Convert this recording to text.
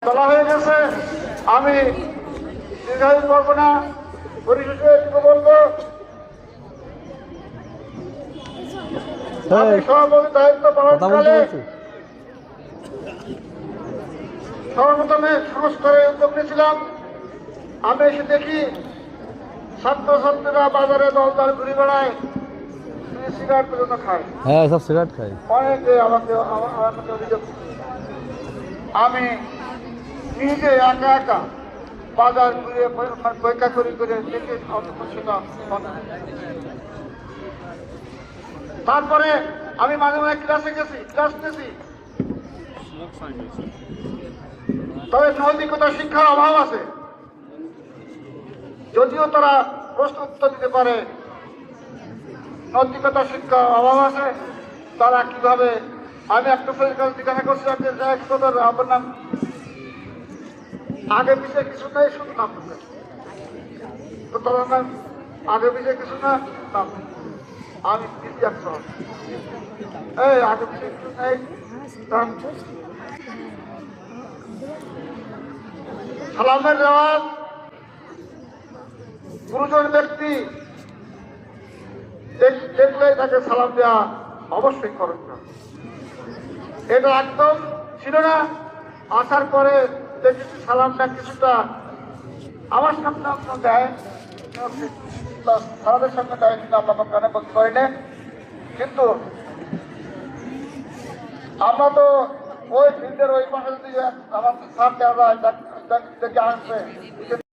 চলা হয়ে গেছে। আমি দীর্ঘায়িত করবো না, পরিশেষে এটুকু বলবো, আমি সভাপতির দায়িত্ব পালনকালে সর্বপ্রথমে সংস্কারের উদ্যোগ নিয়েছিলাম। আমি এসে দেখি ছাত্রছাত্রীরা বাজারে দলদার ঘুরে বেড়ায়, সিগারেট পর্যন্ত খায়। হ্যাঁ, সব সিগারেট খায়। অনেকে আমাকে অভিযোগ। আমি নিজে একা একা বাজার ঘুরে পরীক্ষা করে দেখে তারপরে আমি মাঝে মাঝে ক্লাসে গেছি, ক্লাস নিয়েছি। তবে নৈতিকতা শিক্ষার অভাব আছে। যদিও তারা প্রশ্ন উত্তর দিতে পারে, নৈতিকতা শিক্ষার অভাব আছে। তারা কিভাবে, আমি একটা জিজ্ঞাসা করছিলাম যে আপনার নাম, আগে পিছিয়ে কিছু নেই, শুধু নাম তো তার নাম আগে পিছিয়ে কিছু না নাম। আমি এই আগে পিছিয়ে কিছু নেই। সালামের রেওয়াজ, গুরুজন ব্যক্তি দেখলে তাকে সালাম দেওয়া অবশ্যই করণীয়। এটা একদম ছিল না। আসার পরে দেখেছি সালামটা কিছুটা আমার সামনে আপনার দেয়, সারাদের সামনে দেয় কিন্তু আমরা কানে বলতে পারি না। কিন্তু আমরা তো ওই ফিল্ডের ওই পাশে যদি আমার সার দেওয়া যায় আসবে